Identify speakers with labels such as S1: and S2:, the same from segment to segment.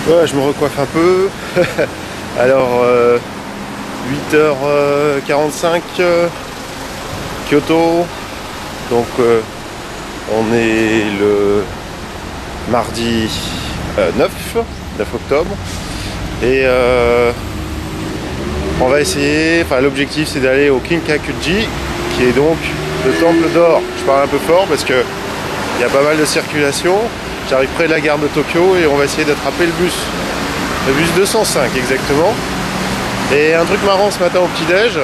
S1: Ouais, je me recoiffe un peu. Alors 8h45 Kyoto. Donc on est le mardi 9 octobre. Et on va essayer, enfin l'objectif c'est d'aller au Kinkakuji, qui est donc le temple d'or. Je parle un peu fort parce que il y a pas mal de circulation. J'arrive près de la gare de Tokyo et on va essayer d'attraper le bus 205 exactement. Et un truc marrant ce matin au petit-déj,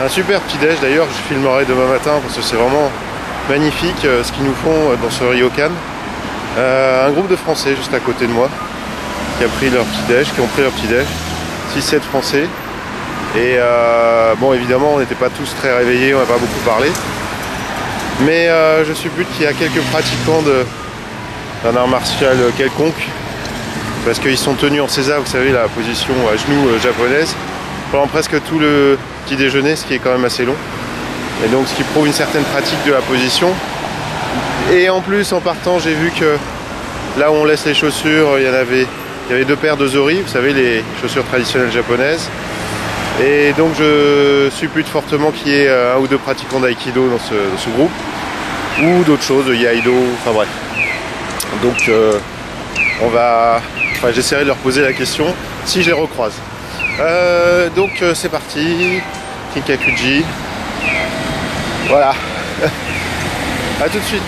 S1: un super petit-déj d'ailleurs, je filmerai demain matin parce que c'est vraiment magnifique ce qu'ils nous font dans ce ryokan. Un groupe de Français juste à côté de moi qui a pris leur petit-déj, qui ont pris leur petit-déj, 6-7 Français. Et bon, évidemment on n'était pas tous très réveillés, on n'a pas beaucoup parlé. Mais je suppute qu'il y a quelques pratiquants d'un art martial quelconque, parce qu'ils sont tenus en sésame, vous savez, la position à genoux japonaise, pendant presque tout le petit déjeuner, ce qui est quand même assez long. Et donc ce qui prouve une certaine pratique de la position. Et en plus, en partant, j'ai vu que là où on laisse les chaussures, il y avait 2 paires de zori, vous savez, les chaussures traditionnelles japonaises. Et donc je suppute fortement qu'il y ait 1 ou 2 pratiquants d'aïkido dans ce groupe, ou d'autres choses, de yaido, enfin bref. Donc j'essaierai de leur poser la question si je les recroise. Donc c'est parti, Kinkakuji. Voilà. À tout de suite.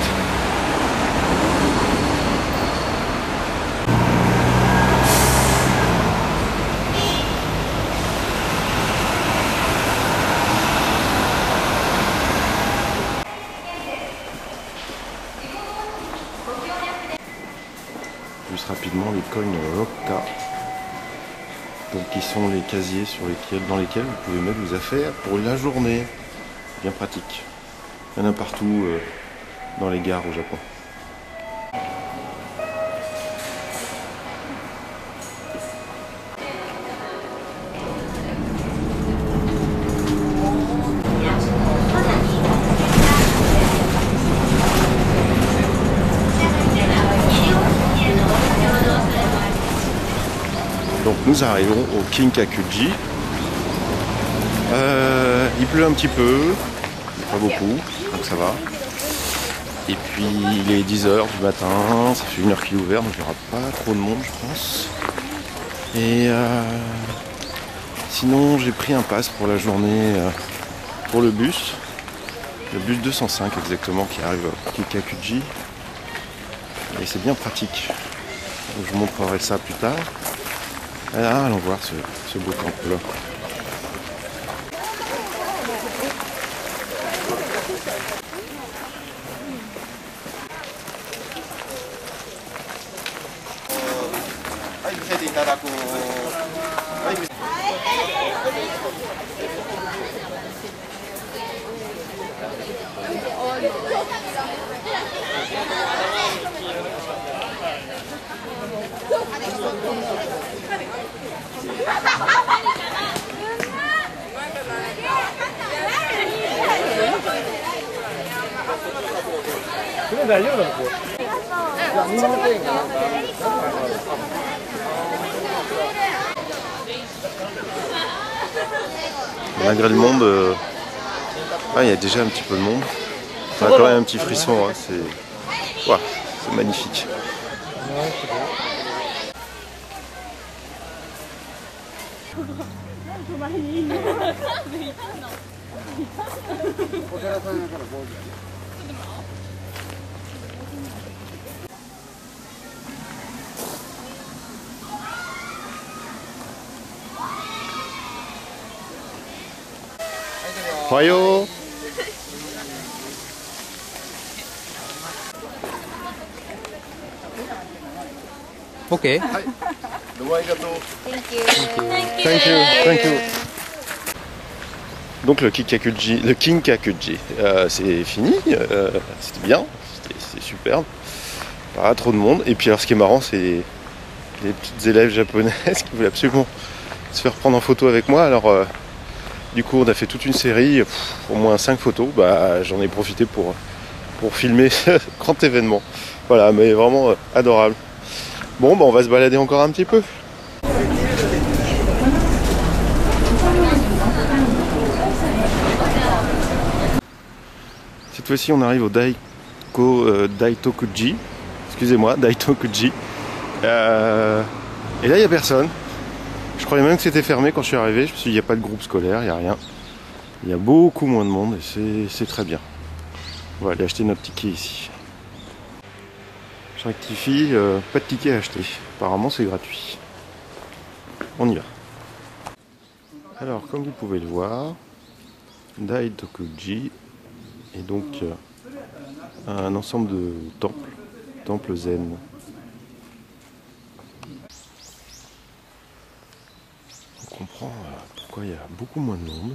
S1: Juste rapidement, les coins Rokka, donc qui sont les casiers dans lesquels vous pouvez mettre vos affaires pour la journée. Bien pratique. Il y en a partout dans les gares au Japon. Donc nous arrivons au Kinkakuji. Il pleut un petit peu, pas beaucoup, donc ça va. Et puis il est 10h du matin, ça fait 1 heure qu'il est ouvert, donc il n'y aura pas trop de monde je pense. Et sinon j'ai pris un pass pour la journée pour le bus 205 exactement, qui arrive au Kinkakuji. Et c'est bien pratique. Donc, je vous montrerai ça plus tard. Alors, allons voir ce beau temple là. Malgré le monde, il y a déjà un petit peu de monde. On a quand même un petit frisson, hein. C'est magnifique. Ohayou.
S2: Ok.
S1: Thank you. Donc le Kinkakuji, c'est fini, c'était bien, c'était superbe, pas trop de monde. Et puis alors ce qui est marrant, c'est les petites élèves japonaises qui voulaient absolument se faire prendre en photo avec moi. Alors du coup on a fait toute une série, au moins 5 photos, j'en ai profité pour filmer ce grand événement. Voilà, mais vraiment adorable. Bon, bah on va se balader encore un petit peu. Cette fois-ci, on arrive au Daitokuji. Excusez-moi, Daitokuji. Et là, il n'y a personne. Je croyais même que c'était fermé quand je suis arrivé. Je me suis dit, il n'y a pas de groupe scolaire, il n'y a rien. Il y a beaucoup moins de monde et c'est très bien. On va aller acheter notre ticket ici. Je rectifie, pas de ticket à acheter. Apparemment, c'est gratuit. On y va. Alors, comme vous pouvez le voir, Daitokuji est donc un ensemble de temples zen. On comprend pourquoi il y a beaucoup moins de monde.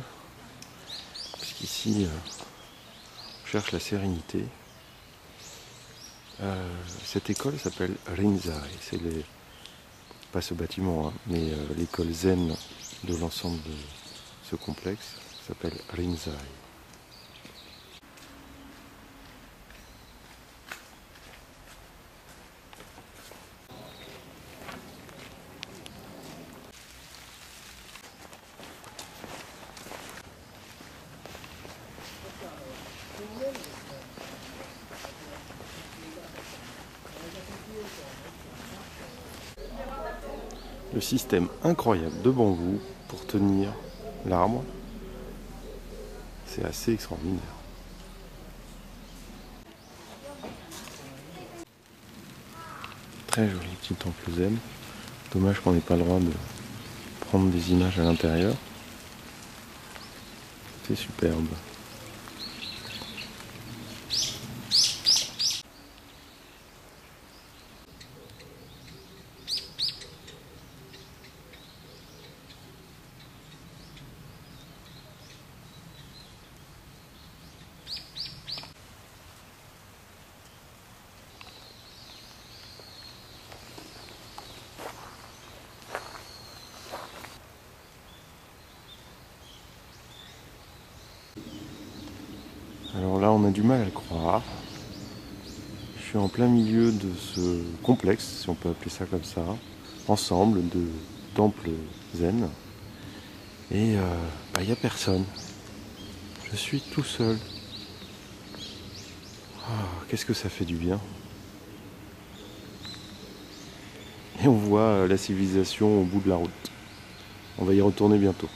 S1: Parce qu'ici, on cherche la sérénité. Cette école s'appelle Rinzai. C'est pas ce bâtiment, hein, mais l'école zen de l'ensemble de ce complexe s'appelle Rinzai. Le système incroyable de bambou pour tenir l'arbre, c'est assez extraordinaire. Très joli petit temple zen. Dommage qu'on n'ait pas le droit de prendre des images à l'intérieur. C'est superbe. Alors là, on a du mal à le croire. Je suis en plein milieu de ce complexe, si on peut appeler ça comme ça, ensemble de temples zen. Et il n'y a personne. Je suis tout seul. Qu'est-ce que ça fait du bien. Et on voit la civilisation au bout de la route. On va y retourner bientôt.